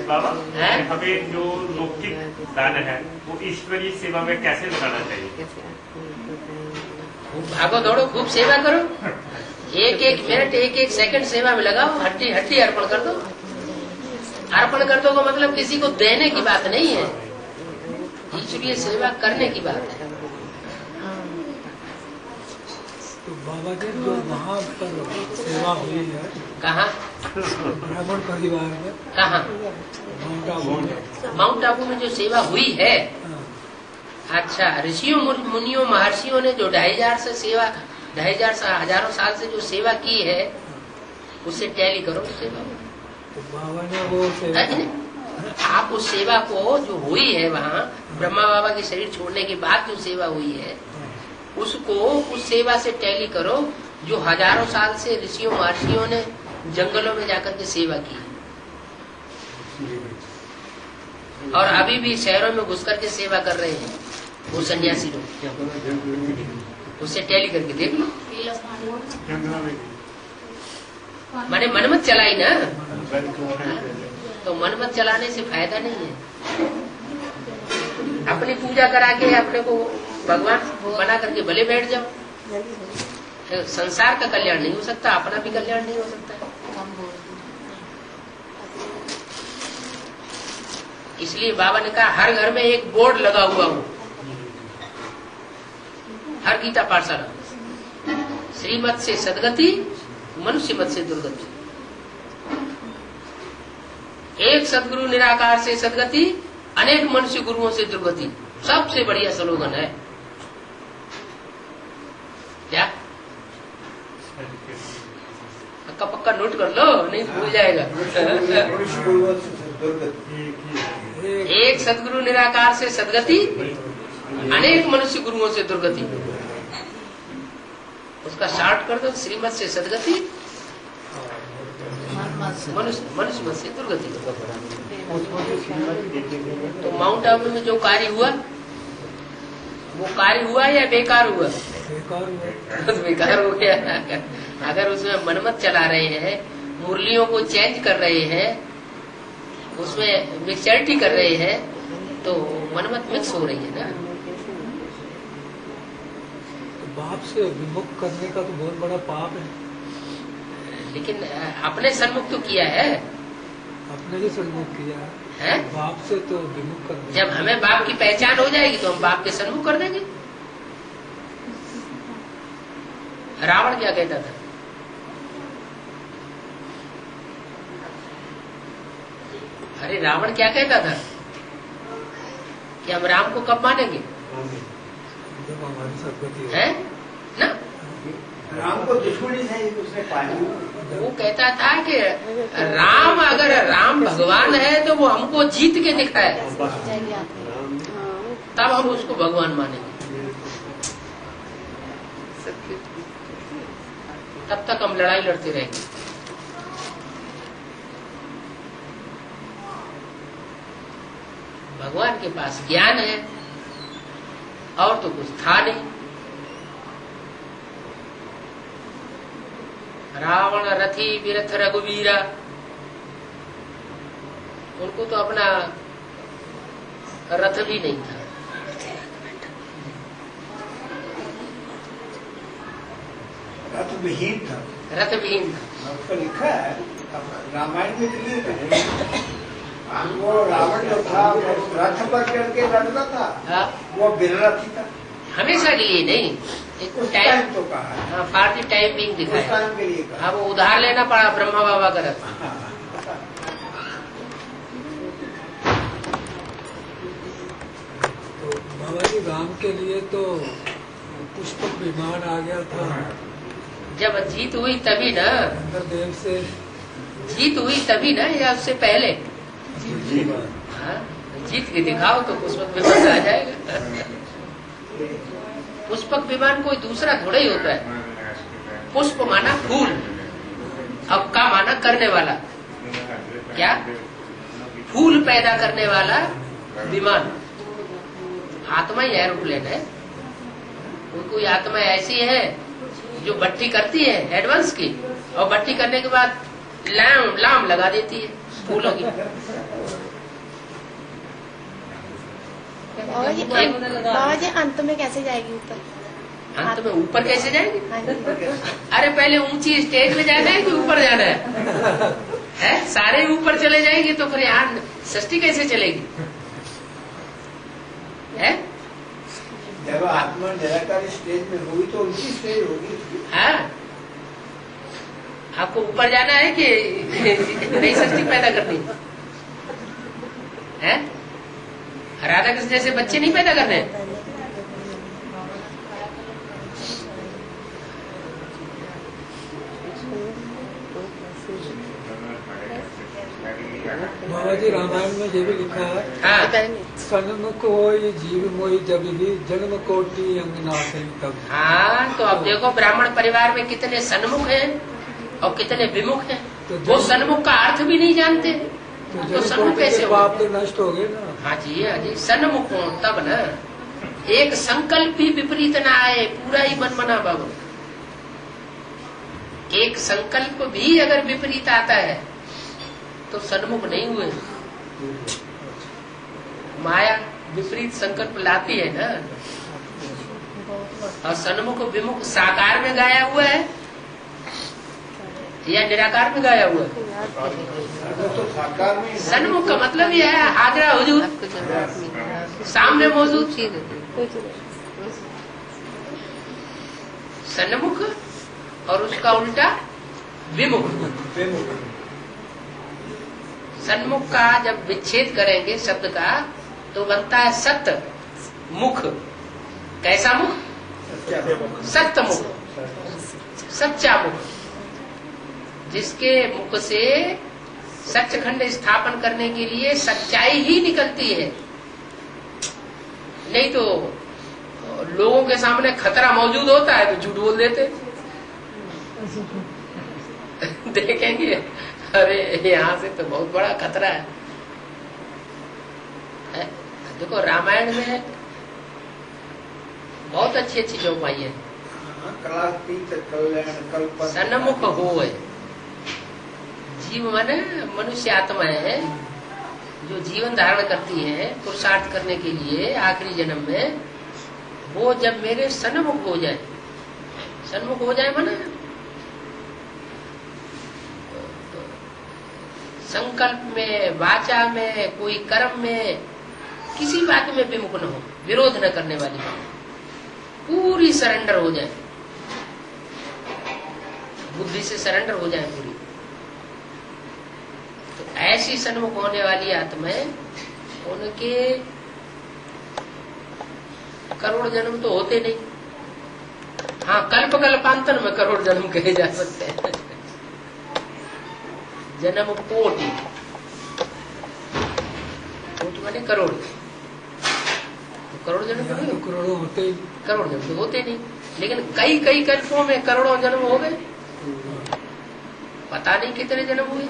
बाबा हमें जो लौकिक दान है वो ईश्वरीय सेवा में कैसे लगाना चाहिए? भागो दौड़ो, खूब सेवा करो, एक एक मिनट एक एक सेकंड सेवा में लगाओ, हड्डी हड्डी अर्पण कर दो। अर्पण कर दो का मतलब किसी को देने की बात नहीं है, ईश्वरीय सेवा करने की बात है। तो बाबा जी जो वहाँ पर सेवा हुई है, कहाँ? ब्राह्मण परिवार में। कहाँ? माउंट आबू में जो सेवा हुई है। अच्छा, ऋषियों मुनियों महर्षियों ने जो 2500 से सेवा, 2500 हजारों साल से जो सेवा की है उससे टैली करो उस सेवा में। तो बाबा ने वो सेवा, आप उस सेवा को जो हुई है वहाँ ब्रह्मा बाबा के शरीर छोड़ने के बाद जो सेवा हुई है उसको उस सेवा से टैली करो जो हजारों साल से ऋषियों महर्षियों ने जंगलों में जाकर के सेवा की है और अभी भी शहरों में घुस करके सेवा कर रहे हैं वो सन्यासी लोग। उससे टैली करके देख लो। मैंने मनमत चलाई ना, तो मनमत चलाने से फायदा नहीं है। अपनी पूजा करा के अपने को भगवान बना करके भले बैठ जाओ। संसार का कल्याण नहीं हो सकता, अपना भी कल्याण नहीं हो सकता। इसलिए बाबा ने कहा हर घर में एक बोर्ड लगा हुआ हो, हर गीता पाठशाला, श्रीमत से सदगति, मनुष्य मत से दुर्गति। एक सदगुरु निराकार से सदगति, अनेक मनुष्य गुरुओं से दुर्गति। सबसे बढ़िया स्लोगन है क्या? पक्का पक्का नोट कर लो, नहीं भूल जाएगा। एक सदगुरु निराकार से सदगति, अनेक मनुष्य गुरुओं से दुर्गति। उसका शार्ट कर दो, श्रीमत से सदगति, मनुष्य मत से दुर्गति। तो माउंट आबू में जो कार्य हुआ वो कार्य हुआ या बेकार हुआ? बेकार हो गया। अगर उसमें मनमत चला रहे हैं, मुरलियों को चेंज कर रहे हैं, उसमें मिक्सचरिटी कर रहे हैं, तो मनमत मिक्स हो रही है ना। बाप से विमुख करने का तो बहुत बड़ा पाप है। लेकिन अपने सन्मुख तो किया है, अपने ही सन्मुख किया है। बाप से तो विमुख कर। जब हमें बाप की पहचान हो जाएगी तो हम बाप के सन्मुख कर देंगे। रावण क्या कहता था? अरे रावण क्या कहता था कि हम राम को कब मानेंगे? जब हमारी सदगति है ना। राम को दुश्मनी से उसने पाया। वो कहता था कि राम, अगर राम भगवान है तो वो हमको जीत के दिखाए, तब हम उसको भगवान मानेंगे। तब तक हम लड़ाई लड़ते रहेंगे। भगवान के पास ज्ञान है और तो कुछ था नहीं। रावण रथी विरथ रघुवीरा, उनको तो अपना रथ भी नहीं था। रथ विहीन था। रथ विहीन था। उसको लिखा है रामायण में लिखा है, वो रावण जो था वो रथ पर चढ़ के लड़ता था, वो बिना रथी था। हमेशा के लिए नहीं, एक टाइम तो कहा, पार्टी टाइम भी दिखाया। के लिए कहा। हाँ, वो उधार लेना पड़ा ब्रह्मा बाबा का रथ। तो बाबा जी राम के लिए तो पुष्पक विमान आ गया था। जब जीत हुई तभी ना, इंद्रदेव से जीत हुई तभी ना, या उससे पहले? हाँ? जीत के दिखाओ तो पुष्पक विमान आ जाएगा। पुष्पक विमान कोई दूसरा थोड़ा ही होता है। पुष्प माना फूल, अब का माना करने वाला। क्या? फूल पैदा करने वाला विमान। आत्मा ही एरोप्लेन है। कोई आत्मा ऐसी है जो भट्टी करती है एडवांस की, और भट्टी करने के बाद लाम लगा देती है फूलों की। बाबा जी अंत में कैसे जाएगी ऊपर? अंत में ऊपर कैसे जाएगी? हाँ जी। अरे पहले ऊंची स्टेज में जाना है कि ऊपर जाना है? है? सारे ऊपर चले जाएंगे तो फिर यहाँ षष्ठी कैसे चलेगी? है? जब आत्मा निराकार स्टेज में होगी तो उनकी स्टेज होगी। हाँ, आपको ऊपर जाना है कि नई षष्ठी पैदा करनी है? राधा कृष्ण जैसे बच्चे नहीं पैदा करने? बाबा जी रामायण में ये भी लिखा है, हाँ सन्मुख हो ये जीव मोहि जब भी जन्म कोटि अंग नासई तब। हाँ, तो अब देखो ब्राह्मण परिवार में कितने सन्मुख हैं और कितने विमुख हैं। वो सन्मुख का अर्थ भी नहीं जानते, तो सन्मुख कैसे हो? पाप तो नष्ट हो गए ना। हाँ जी, सन्मुख हो तब न। एक संकल्प भी विपरीत ना आए, पूरा ही मन मना बाबू। एक संकल्प भी अगर विपरीत आता है तो सन्मुख नहीं हुए। माया विपरीत संकल्प लाती है ना। और सन्मुख विमुख साकार में गाया हुआ है या निराकार में गाया हुआ है? तो साकार में सन्मुख का मतलब यह है हाजरा हुजूर, सामने मौजूद। सन्मुख और उसका उल्टा विमुख। सन्मुख का जब विच्छेद करेंगे शब्द का तो बनता है सत्य मुख। कैसा मुख? सत्य मुख, सच्चा मुख, जिसके मुख से सचखंड स्थापन करने के लिए सच्चाई ही निकलती है। नहीं तो लोगों के सामने खतरा मौजूद होता है तो झूठ बोल देते। देखेंगे अरे यहाँ से तो बहुत बड़ा खतरा है। देखो रामायण में बहुत अच्छी अच्छी चौपाई है। सन्मुख हो जीव माने मनुष्य आत्मा है जो जीवन धारण करती है पुरुषार्थ करने के लिए आखिरी जन्म में। वो जब मेरे सन्मुख हो जाए, सन्मुख हो जाए माने संकल्प में, वाचा में, कोई कर्म में, किसी बात में विमुख न हो, विरोध न करने वाली बात, पूरी सरेंडर हो जाए, बुद्धि से सरेंडर हो जाए पूरी। तो ऐसी सन्मुख होने वाली आत्माएं, उनके करोड़ जन्म तो होते नहीं। हाँ, कल्प कल्पांतर में करोड़ जन्म कहे जा सकते हैं। जन्म कोटि, कोटि माने करोड़। तो करोड़ जन्म तो नहीं, करोड़ों होते ही, करोड़ जन्म तो होते नहीं, लेकिन कई कई कल्पों में करोड़ों जन्म हो गए। पता नहीं कितने जन्म हुए।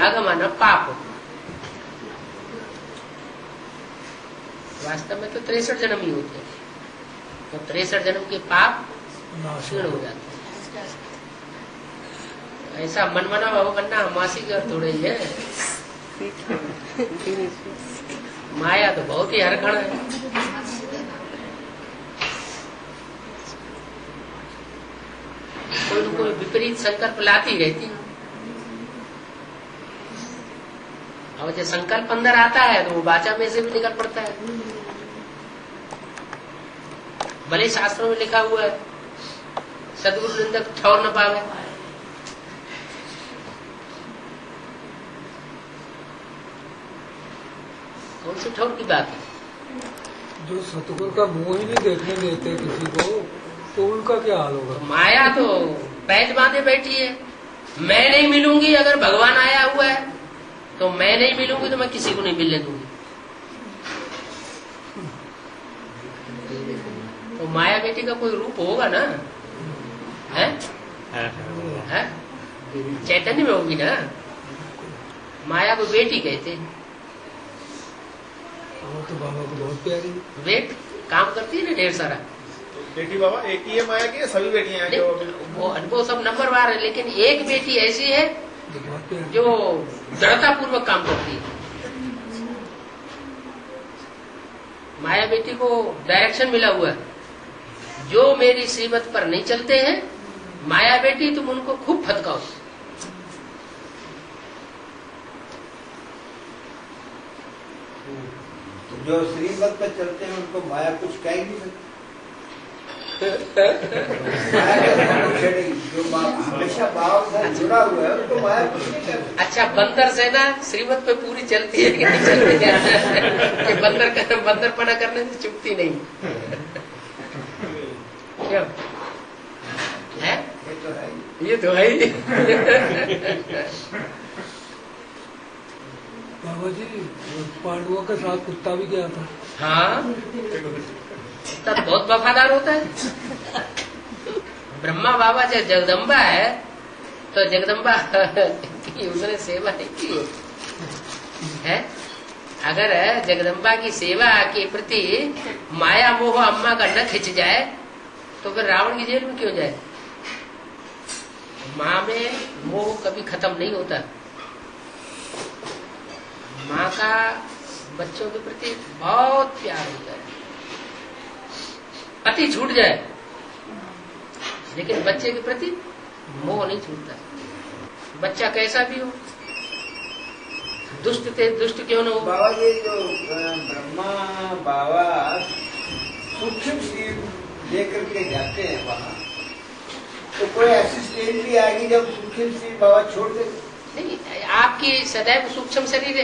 आगमन पाप, वास्तव में तो 63 जन्म ही होते हैं। तो 63 जन्म के पाप क्षीण हो जाते हैं। ऐसा मनमना बाबू बनना मासी का थोड़े ही है। माया तो बहुत ही हरखड़ है। कोई न कोई विपरीत संकल्प लाती रहती। और जब संकल्प अंदर आता है तो वो वाचा में से भी निकल पड़ता है। भले शास्त्रों में लिखा हुआ है सदगुरु निंदक ठौर न पावे। कौन सी ठौर की बात है? जो सतगुरु का मुंह ही नहीं देखने देते किसी को, तो उनका क्या हाल होगा? माया तो पैज बांधे बैठी है। मैं नहीं मिलूंगी, अगर भगवान आया हुआ है तो मैं नहीं मिलूंगी तो मैं किसी को नहीं मिलने दूंगी। तो माया बेटी का कोई रूप होगा ना? है? चैतन्य में होगी ना। माया को बेटी कहते हैं। वो तो बाबा को बहुत प्यारी। वेट काम करती है ना ढेर सारा। बेटी बाबा एक ही है माया की या सभी बेटियां हैं जो वो सब नंबरवार है, लेकिन एक बेटी ऐसी है जो दृढ़ता पूर्वक काम करती है। माया बेटी को डायरेक्शन मिला हुआ है, जो मेरी श्रीमत पर नहीं चलते हैं माया बेटी तुम उनको खूब फटकाओ। जो श्रीमत पर चलते हैं उनको माया कुछ कह ही नहीं सकती। जो हमेशा भाव से जुड़ा हुआ है उनको माया कुछ नहीं करती। अच्छा, बंदर सेना श्रीमत पे पूरी चलती है कि नहीं चलती है? कि बंदरपना करने से चुपती नहीं, क्यों है? ये तो है ही। बाबा जी पांडवों के साथ कुत्ता भी गया था। हाँ, तब बहुत वफादार होता है। ब्रह्मा बाबा जब जगदम्बा है तो जगदम्बा की उसने सेवा नहीं की है। अगर जगदम्बा की सेवा के प्रति माया मोह अम्मा का न खिंच जाए तो फिर रावण की जेल में क्यों जाए? माँ में मोह कभी खत्म नहीं होता। माँ का बच्चों के प्रति बहुत प्यार होता है। पति छूट जाए लेकिन बच्चे के प्रति मोह नहीं छूटता। बच्चा कैसा भी हो, दुष्ट थे दुष्ट क्यों न हो। बाबा ये जो ब्रह्मा बाबा सूक्ष्म शरीर लेकर के जाते हैं वहाँ, तो कोई ऐसी स्टेज भी आएगी जब सूक्ष्म शरीर बाबा छोड़ दे? नहीं, आपकी सदैव सूक्ष्म शरीर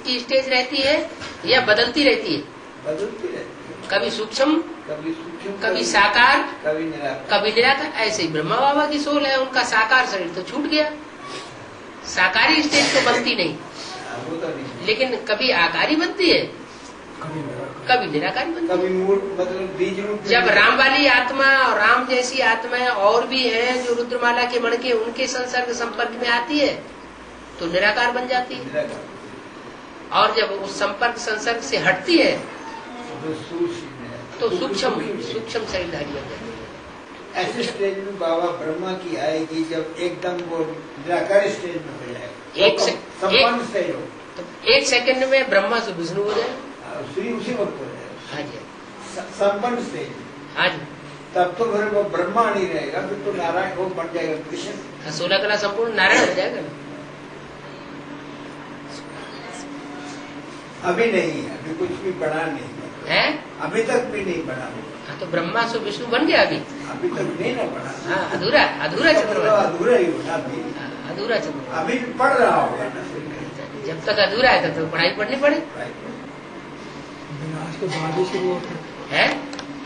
की स्टेज रहती है या बदलती रहती है? बदलती रहती है, कभी सूक्ष्म कभी साकार कभी निराकार। कभी निराकार। ऐसे ही ब्रह्मा बाबा की सोल है, उनका साकार शरीर तो छूट गया, साकारी स्टेज तो बनती नहीं, वो तो नहीं, लेकिन कभी आकारी बनती है कभी निराकारी बनती है। कभी मूल मतलब बीज रूप में। जब राम वाली आत्मा और राम जैसी आत्माएं और भी हैं जो रुद्रमाला के मण के उनके संसर्ग संपर्क में आती है तो निराकार बन जाती है, निराकार। और जब उस संपर्क संसर्ग से हटती है तो सूक्ष्म शरीरधारी बन जाती है। ऐसे स्टेज में बाबा ब्रह्मा की आएगी जब एकदम वो निराकार स्टेज में हो जाएगा, संपन्न स्टेज हो, तो एक सेकंड में ब्रह्मा से विष्णु हो जाए। श्री उसी वक्त हो जाएगा। हाँ जी, संपन्न स्टेज। हाँ जी। तब तो फिर वो ब्रह्मा नहीं रहेगा, फिर तो नारायण वो बन जाएगा कृष्ण। 16 कला संपूर्ण नारायण हो जाएगा ना। अभी नहीं है, अभी कुछ भी बना नहीं है, अभी तक भी नहीं बना। हाँ, तो ब्रह्मा से विष्णु बन गया अभी तक नहीं ना बना। हाँ, अधूरा चंद्रमा, अधूरा ही होना अभी। अधूरा चंद्रमा अभी पढ़ रहा होगा। जब तक अधूरा है तब तक पढ़ाई पढ़नी पड़े। विनाश के बाद ही शुरू होता है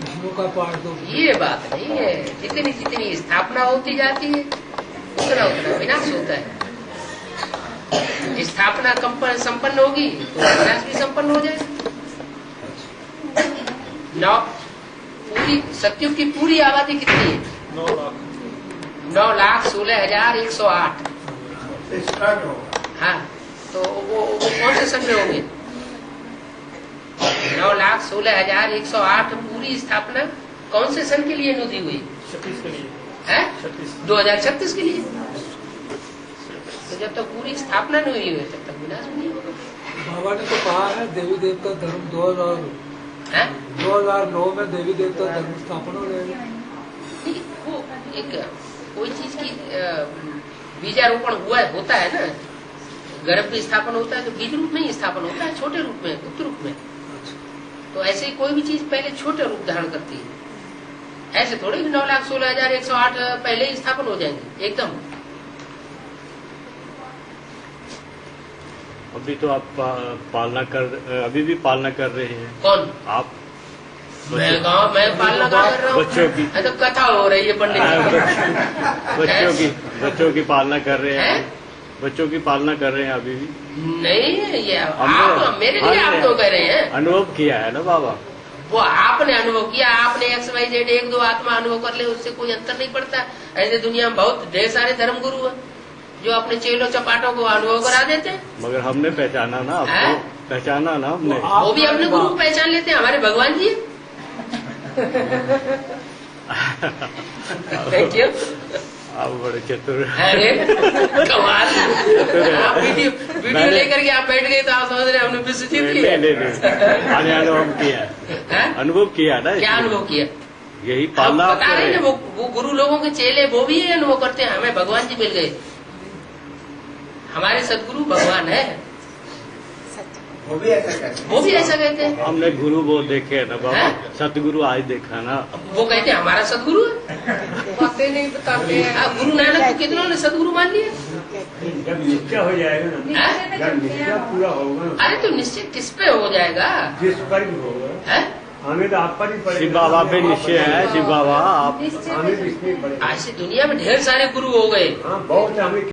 विष्णु का पाठ तो ये बात नहीं है। जितनी जितनी स्थापना होती जाती है उतना उतना विनाश होता है। स्थापना संपन्न होगी तो विनाश भी संपन्न हो जाए। पूरी सत्युग की पूरी आबादी कितनी है? 9,16,108। स्टार्ट होगा। हाँ, तो वो कौन से सन में होंगे? 9,16,108 पूरी स्थापना कौन से सन के लिए अनुमति हुई? 36 के लिए है 36 के लिए। तो जब तक पूरी स्थापना नहीं हुई है तब तक विनाश नहीं होगा। बाबा ने तो कहा है देवी देवता धर्म 2009 में देवी देवता धर्म स्थापना हो जाएगा। नहीं, वो एक कोई चीज की बीजारोपण होता है ना, गर्भ में स्थापन होता है तो बीज रूप में ही स्थापन होता है, छोटे रूप में, गुप्त रूप में। तो ऐसे ही कोई भी चीज पहले छोटे रूप धारण करती है। ऐसे थोड़े 9,16,108 पहले ही स्थापन हो जाएंगे एकदम। अभी तो आप अभी भी पालना कर रहे हैं। कौन? आप? मैं पालना कर रहा हूँ। बच्चों की तो कथा हो रही है पंडित। बच्चों की पालना कर रहे हैं। बच्चों की पालना कर रहे हैं अभी भी? नहीं, ये आप मेरे लिए आप तो कह रहे हैं। अनुभव किया है ना बाबा? वो आपने अनुभव किया, आपने XYZ 1-2 आत्मा अनुभव कर ले, उससे कोई अंतर नहीं पड़ता। ऐसे दुनिया में बहुत ढेर सारे धर्म गुरु है जो अपने चेलों चपाटों को अनुभव करा देते हैं। मगर हमने पहचाना ना आपको, पहचाना ना हमने। वो भी अपने गुरु को पहचान लेते हैं, हमारे भगवान जी। क्यों? आप बड़े चतुर। अरे कमाल, आप वीडियो लेकर के आप बैठ गए तो आप समझ रहे हमने विश्व जीत लिया। मैंने अनुभव किया, हैं? अनुभव किया ना। क्या अनुभव किया? यही हम पालना। बता रहे हैं ना, वो गुरु लोगों के चेले वो भी ये अनुभव करते हैं, हमें भगवान जी मिल गए, हमारे सदगुरु भगवान है, वो भी ऐसा कहते हैं। वो भी ऐसा कहते हैं। हमने गुरु वो देखे है ना बाबा, हैं? सतगुरु आज देखा ना। वो कहते हैं हमारा सदगुरु है, बातें नहीं बताते हैं। गुरु नानक को कितनों ने सदगुरु मान लिया। जब निश्चय हो जाएगा ना, हैं? जब निश्चय पूरा होगा ना, अरे तो निश्चय किस पे हो जाएगा? जिस पर भी होगा, हैं? हमें तो आप पर ही पड़ेगा। शिव बाबा पे निश्चय है, शिव बाबा आप। हमें तो इसमें पड़ेगा। आज से दुनिया में ढेर सारे गुरु हो गए। हाँ, बहुत हमें